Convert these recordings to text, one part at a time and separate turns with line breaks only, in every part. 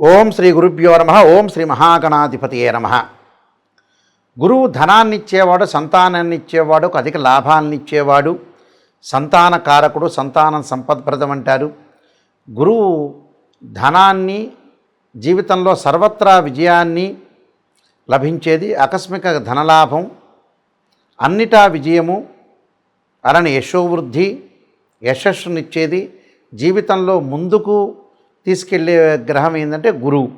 ఓం శ్రీ గురుభ్యో నమః. ఓం శ్రీ మహాగణాధిపతియే నమః. గురువు ధనాన్ని ఇచ్చేవాడు, సంతానాన్ని ఇచ్చేవాడు, అధిక లాభాలను ఇచ్చేవాడు, సంతాన కారకుడు, సంతానం సంపద్ప్రదం అంటారు. గురువు ధనాన్ని, జీవితంలో సర్వత్రా విజయాన్ని లభించేది, ఆకస్మిక ధనలాభం, అన్నిటా విజయము, అలానే యశోవృద్ధి, యశస్సునిచ్చేది, జీవితంలో ముందుకు తీసుకెళ్ళే గ్రహం ఏంటంటే గురువు.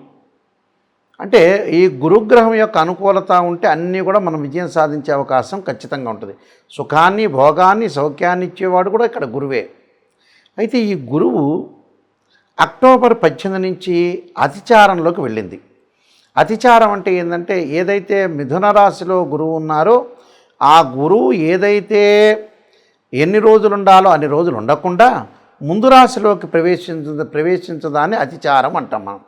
అంటే ఈ గురుగ్రహం యొక్క అనుకూలత ఉంటే అన్నీ కూడా మనం విజయం సాధించే అవకాశం ఖచ్చితంగా ఉంటుంది. సుఖాన్ని, భోగాన్ని, సౌఖ్యాన్ని ఇచ్చేవాడు కూడా ఇక్కడ గురువే. అయితే ఈ గురువు అక్టోబర్ 18 నుంచి అతిచారంలోకి వెళ్ళింది. అతిచారం అంటే ఏంటంటే, ఏదైతే మిథున రాశిలో గురువు ఉన్నారో ఆ గురువు ఏదైతే ఎన్ని రోజులు ఉండాలో అన్ని రోజులు ఉండకుండా ముందు రాశిలోకి ప్రవేశించదాన్ని అతిచారం అంటాం మనం.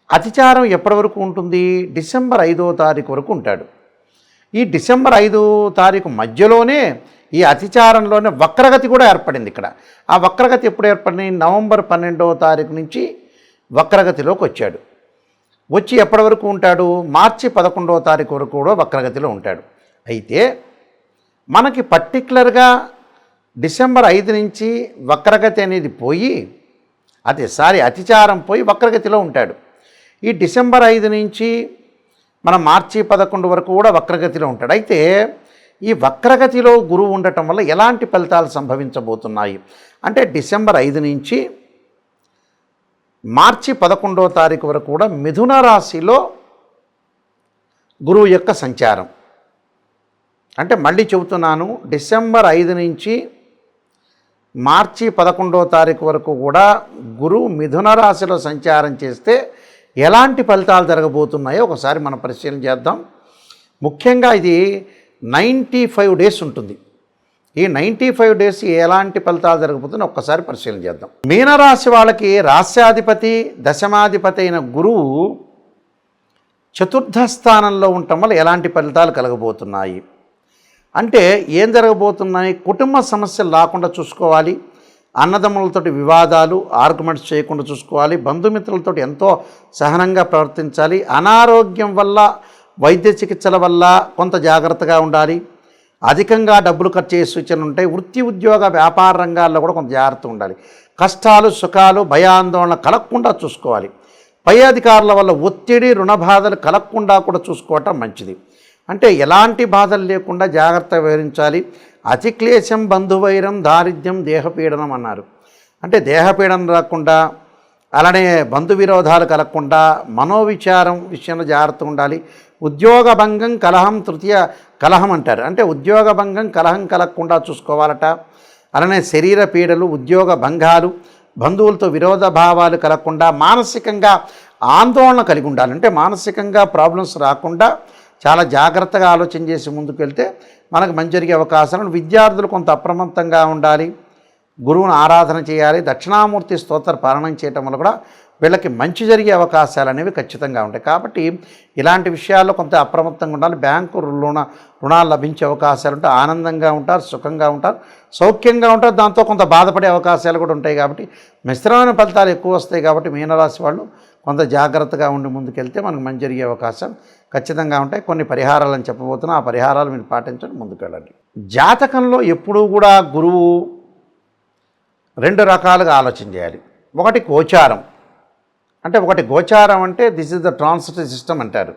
అతిచారం ఎప్పటి వరకు ఉంటుంది? డిసెంబర్ 5వ తారీఖు వరకు ఉంటాడు. ఈ డిసెంబర్ 5వ తారీఖు మధ్యలోనే ఈ అతిచారంలోనే వక్రగతి కూడా ఏర్పడింది. ఇక్కడ ఆ వక్రగతి ఎప్పుడు ఏర్పడింది? నవంబర్ 12వ తారీఖు నుంచి వక్రగతిలోకి వచ్చాడు. వచ్చి ఎప్పటి వరకు ఉంటాడు? మార్చి 11వ తారీఖు వరకు కూడా వక్రగతిలో ఉంటాడు. అయితే మనకి పర్టికులర్గా డిసెంబర్ 5 నుంచి వక్రగతి అనేది పోయి అతిచారం పోయి వక్రగతిలో ఉంటాడు. ఈ డిసెంబర్ 5 నుంచి మన మార్చి 11 వరకు కూడా వక్రగతిలో ఉంటాడు. అయితే ఈ వక్రగతిలో గురువు ఉండటం వల్ల ఎలాంటి ఫలితాలు సంభవించబోతున్నాయి అంటే, డిసెంబర్ 5 నుంచి మార్చి 11వ తారీఖు వరకు కూడా మిథున రాశిలో గురువు యొక్క సంచారం. అంటే మళ్ళీ చెబుతున్నాను, డిసెంబర్ 5 నుంచి మార్చి 11వ తారీఖు వరకు కూడా గురువు మిథున రాశిలో సంచారం చేస్తే ఎలాంటి ఫలితాలు జరగబోతున్నాయో ఒకసారి మనం పరిశీలన చేద్దాం. ముఖ్యంగా ఇది 95 డేస్ ఉంటుంది. ఈ 95 డేస్ ఎలాంటి ఫలితాలు జరగబోతుందో ఒక్కసారి పరిశీలన చేద్దాం. మీనరాశి వాళ్ళకి రాస్యాధిపతి, దశమాధిపతి అయిన గురువు చతుర్థ స్థానంలో ఉండటం వల్ల ఎలాంటి ఫలితాలు కలగబోతున్నాయి అంటే, ఏం జరగబోతున్నాయి? కుటుంబ సమస్యలు రాకుండా చూసుకోవాలి, అన్నదమ్ములతోటి వివాదాలు, ఆర్గ్యుమెంట్స్ చేయకుండా చూసుకోవాలి, బంధుమిత్రులతో ఎంతో సహనంగా ప్రవర్తించాలి, అనారోగ్యం వల్ల, వైద్య చికిత్సల వల్ల కొంత జాగ్రత్తగా ఉండాలి, అధికంగా డబ్బులు ఖర్చు చేసే సూచనలు ఉంటాయి, వృత్తి ఉద్యోగ వ్యాపార రంగాల్లో కూడా కొంత జాగ్రత్త ఉండాలి, కష్టాలు సుఖాలు భయాందోళన కలగకుండా చూసుకోవాలి, పై అధికారుల వల్ల ఒత్తిడి రుణ బాధలు కలగకుండా కూడా చూసుకోవటం మంచిది. అంటే ఎలాంటి బాధలు లేకుండా జాగ్రత్త వివరించాలి. అతి క్లేశం బంధువైరం దారిద్ర్యం దేహపీడనం అన్నారు. అంటే దేహపీడనం రాకుండా, అలానే బంధు విరోధాలు కలగకుండా, మనోవిచారం విషయంలో జాగ్రత్త ఉండాలి. ఉద్యోగ భంగం కలహం, తృతీయ కలహం అంటారు. అంటే ఉద్యోగ భంగం కలహం కలగకుండా చూసుకోవాలట. అలానే శరీర పీడలు, ఉద్యోగ భంగాలు, బంధువులతో విరోధ భావాలు కలగకుండా, మానసికంగా ఆందోళన కలిగి ఉండాలి. అంటే మానసికంగా ప్రాబ్లమ్స్ రాకుండా చాలా జాగ్రత్తగా ఆలోచన చేసి ముందుకు వెళ్తే మనకు మంచి జరిగే అవకాశాలు. విద్యార్థులు కొంత అప్రమత్తంగా ఉండాలి, గురువును ఆరాధన చేయాలి, దక్షిణామూర్తి స్తోత్ర పారాయణం చేయటం వల్ల కూడా వీళ్ళకి మంచి జరిగే అవకాశాలు అనేవి ఖచ్చితంగా ఉంటాయి. కాబట్టి ఇలాంటి విషయాల్లో కొంత అప్రమత్తంగా ఉండాలి. బ్యాంకు రుణాలు లభించే అవకాశాలు ఉంటాయి. ఆనందంగా ఉంటారు, సుఖంగా ఉంటారు, సౌఖ్యంగా ఉంటారు. దాంతో కొంత బాధపడే అవకాశాలు కూడా ఉంటాయి. కాబట్టి మిశ్రమైన ఫలితాలు ఎక్కువ వస్తాయి. కాబట్టి మీనరాశి వాళ్ళు కొంత జాగ్రత్తగా ఉండి ముందుకెళ్తే మనకు మంచి జరిగే అవకాశం ఖచ్చితంగా ఉంటాయి. కొన్ని పరిహారాలను చెప్పబోతున్నా, ఆ పరిహారాలు మీరు పాటించండి, ముందుకెళ్ళండి. జాతకంలో ఎప్పుడూ కూడా గురువు 2 రకాలుగా ఆలోచన చేయాలి. ఒకటి గోచారం. అంటే గోచారం అంటే this is the transit system అంటారు.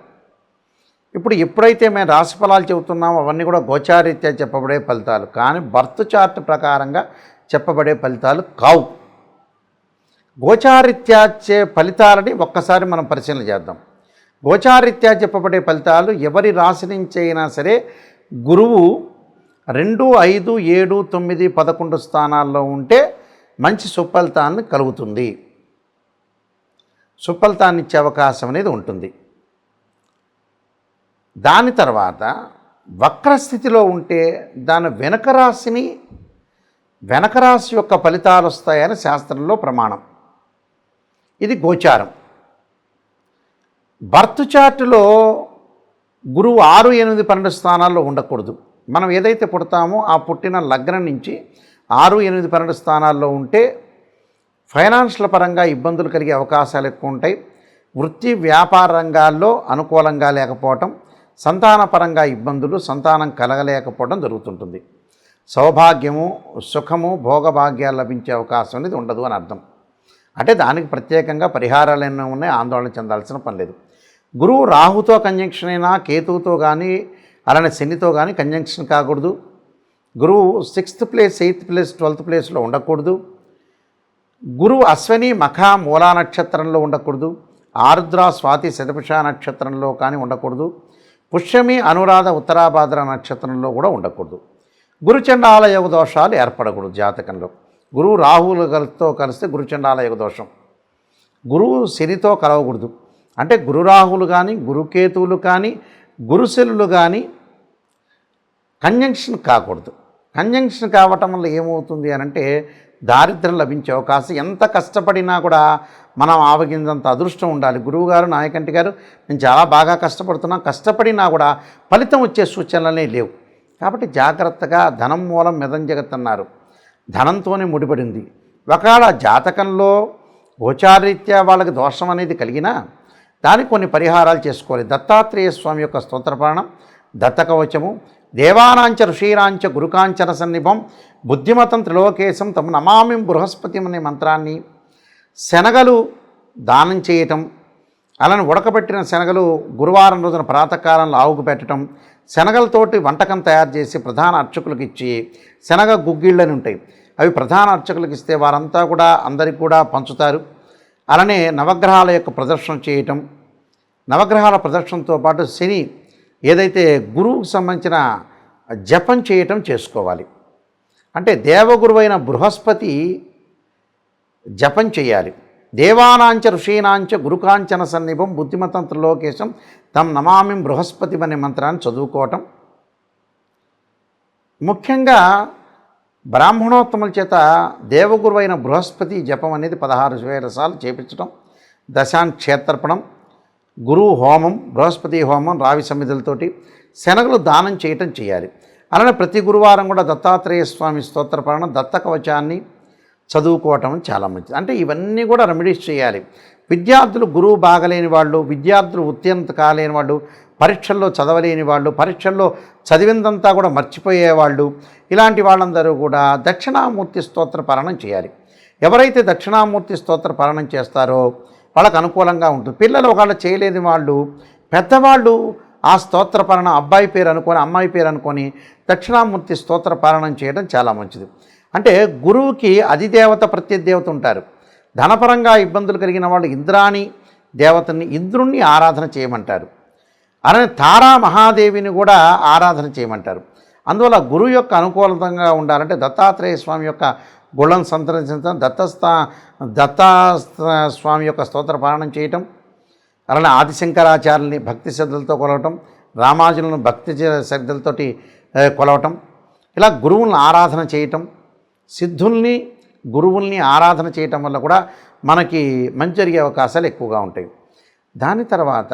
ఇప్పుడు ఎప్పుడైతే మేము రాశి ఫలాలు చెబుతున్నామో అవన్నీ కూడా గోచారీత్యా చెప్పబడే ఫలితాలు, కానీ బర్త్ చార్ట్ ప్రకారంగా చెప్పబడే ఫలితాలు కావు. గోచారీత్యా ఫలితాలని ఒక్కసారి మనం పరిశీలన చేద్దాం. గోచారీత్యా చెప్పబడే ఫలితాలు ఎవరి రాశి నుంచి అయినా సరే గురువు 2, 5, 7, 9, 11 స్థానాల్లో ఉంటే మంచి సుఫలితాన్ని కలుగుతుంది, సుఫలితాన్ని ఇచ్చే అవకాశం అనేది ఉంటుంది. దాని తర్వాత వక్రస్థితిలో ఉంటే దాని వెనక రాశి యొక్క ఫలితాలు వస్తాయని శాస్త్రంలో ప్రమాణం. ఇది గోచారం. బర్త్ చార్టులో గురువు 6, 8, 12 స్థానాల్లో ఉండకూడదు. మనం ఏదైతే పుడతామో ఆ పుట్టిన లగ్నం నుంచి 6, 8, 12 స్థానాల్లో ఉంటే ఫైనాన్షియల్ పరంగా ఇబ్బందులు కలిగే అవకాశాలు ఎక్కువ ఉంటాయి. వృత్తి వ్యాపార రంగాల్లో అనుకూలంగా లేకపోవటం, సంతానపరంగా ఇబ్బందులు, సంతానం కలగలేకపోవడం జరుగుతుంటుంది. సౌభాగ్యము, సుఖము, భోగభాగ్యాలు లభించే అవకాశం అనేది ఉండదు అని అర్థం. అంటే దానికి ప్రత్యేకంగా పరిహారాలు ఎన్నో ఉన్నాయి, ఆందోళన చెందాల్సిన పని లేదు. గురువు రాహుతో కంజంక్షన్ అయినా, కేతువుతో కానీ, అలానే శనితో కానీ కంజంక్షన్ కాకూడదు. గురువు 6th place, 8th place, 12th ప్లేస్లో ఉండకూడదు. గురువు అశ్వని, మఖ, మూలా నక్షత్రంలో ఉండకూడదు. ఆరుద్ర, స్వాతి, శతభిష నక్షత్రంలో కానీ ఉండకూడదు. పుష్యమి, అనురాధ, ఉత్తరాభాద్ర నక్షత్రంలో కూడా ఉండకూడదు. గురుచండాల యోగ దోషాలు ఏర్పడకూడదు జాతకంలో. గురువు రాహువులతో కలిస్తే గురుచండాల యోగ దోషం. గురువు శనితో కలవకూడదు. అంటే గురు రాహువులు కానీ, గురుకేతువులు కానీ, గురుశనులు కానీ కంజంక్షన్ కాకూడదు. కంజంక్షన్ కావటం వల్ల ఏమవుతుంది అని అంటే దారిద్ర్యం లభించే అవకాశం. ఎంత కష్టపడినా కూడా మనం ఆవగిందంత అదృష్టం ఉండాలి. గురువుగారు, నాయకంటి గారు, నేను చాలా బాగా కష్టపడుతున్నాను, కష్టపడినా కూడా ఫలితం వచ్చే సూచనలనే లేవు. కాబట్టి జాగ్రత్తగా ధనం మూలం మిదం జగత్ అన్నారు. ధనంతోనే ముడిపడింది. ఒకవేళ జాతకంలో గోచారీత్యా వాళ్ళకి దోషం అనేది కలిగినా దానికి కొన్ని పరిహారాలు చేసుకోవాలి. దత్తాత్రేయ స్వామి యొక్క స్తోత్రపారణం, దత్తకవచము, దేవానాంచ ఋషీరాంచ గురుకాంచన సన్నిభం, బుద్ధిమతం త్రిలోకేశం తమ నమామి బృహస్పతి అనే మంత్రాన్ని, శనగలు దానం చేయటం, అలానే ఉడకబెట్టిన శనగలు గురువారం రోజున ప్రాతకాలంలో ఆవుకు పెట్టడం, శనగలతోటి వంటకం తయారు చేసి ప్రధాన అర్చకులకు ఇచ్చి, శనగ గుగ్గిళ్ళని ఉంటాయి అవి ప్రధాన అర్చకులకు ఇస్తే వారంతా కూడా అందరికి కూడా పంచుతారు. అలానే నవగ్రహాల యొక్క ప్రదర్శన చేయటం, నవగ్రహాల ప్రదర్శనతో పాటు శని ఏదైతే గురువుకు సంబంధించిన జపం చేయటం చేసుకోవాలి. అంటే దేవగురువైన బృహస్పతి జపం చేయాలి. దేవానాంచ ఋషీనాంచ గురుకాంచన సన్నిభం బుద్ధిమతం త్రిలోకేశం తం నమామి బృహస్పతి అనే మంత్రాన్ని చదువుకోవటం. ముఖ్యంగా బ్రాహ్మణోత్తముల చేత దేవగురువైన బృహస్పతి జపం అనేది 16,000 సార్లు చేపించడం, దశాంక్షేత్రపణం, గురువు హోమం, బృహస్పతి హోమం, రావి సమిధులతోటి శనగలు దానం చేయటం చేయాలి. అలానే ప్రతి గురువారం కూడా దత్తాత్రేయ స్వామి స్తోత్రపారణం, దత్త కవచాన్ని చదువుకోవటం చాలా మంచిది. అంటే ఇవన్నీ కూడా రెమెడీస్ చేయాలి. విద్యార్థులు గురువు బాగలేని వాళ్ళు, విద్యార్థులు ఉత్తీర్ణత కాలేని వాళ్ళు, పరీక్షల్లో చదవలేని వాళ్ళు, పరీక్షల్లో చదివిందంతా కూడా మర్చిపోయేవాళ్ళు, ఇలాంటి వాళ్ళందరూ కూడా దక్షిణామూర్తి స్తోత్ర పారణం చేయాలి. ఎవరైతే దక్షిణామూర్తి స్తోత్ర పారణం చేస్తారో వాళ్ళకు అనుకూలంగా ఉంటుంది. పిల్లలు ఒకవేళ చేయలేని వాళ్ళు, పెద్దవాళ్ళు ఆ స్తోత్ర పారణం అబ్బాయి పేరు అనుకొని, అమ్మాయి పేరు అనుకొని దక్షిణామూర్తి స్తోత్ర పారణం చేయడం చాలా మంచిది. అంటే గురువుకి అధిదేవత ప్రత్యదేవత ఉంటారు. ధనపరంగా ఇబ్బందులు కలిగిన వాళ్ళు ఇంద్రాణి దేవతని, ఇంద్రుణ్ణి ఆరాధన చేయమంటారు. అలానే తారా మహాదేవిని కూడా ఆరాధన చేయమంటారు. అందువల్ల గురువు యొక్క అనుకూలంగా ఉండాలంటే దత్తాత్రేయ స్వామి యొక్క గుళ్ళను సంతరించడం, దత్తా స్వామి యొక్క స్తోత్ర పారణం చేయటం, అలానే ఆదిశంకరాచార్యుల్ని భక్తి శ్రద్ధలతో కొలవటం, రామానుజులను భక్తి శ్రద్ధలతోటి కొలవటం, ఇలా గురువులను ఆరాధన చేయటం, సిద్ధుల్ని గురువుల్ని ఆరాధన చేయటం వల్ల కూడా మనకి మంచి జరిగే అవకాశాలు ఎక్కువగా ఉంటాయి. దాని తర్వాత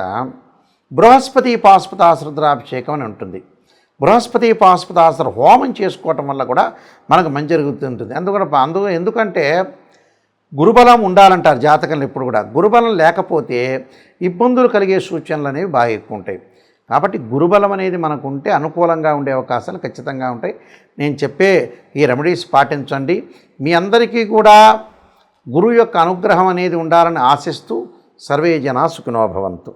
బృహస్పతి పాశుపతాశ్రుద్రాభిషేకం అని ఉంటుంది. బృహస్పతి పాశుపతాశ్ర హోమం చేసుకోవటం వల్ల కూడా మనకు మంచి జరుగుతుంటుంది. ఎందుకంటే గురుబలం ఉండాలంటారు జాతకంలో ఎప్పుడు కూడా. గురుబలం లేకపోతే ఇబ్బందులు కలిగే సూచనలు అనేవి బాగా ఎక్కువ ఉంటాయి. కాబట్టి గురుబలం అనేది మనకు ఉంటే అనుకూలంగా ఉండే అవకాశాలు ఖచ్చితంగా ఉంటాయి. నేను చెప్పే ఈ రెమెడీస్ పాటించండి. మీ అందరికీ కూడా గురువు యొక్క అనుగ్రహం అనేది ఉండాలని ఆశిస్తూ సర్వే జనా సుఖినో భవంతు.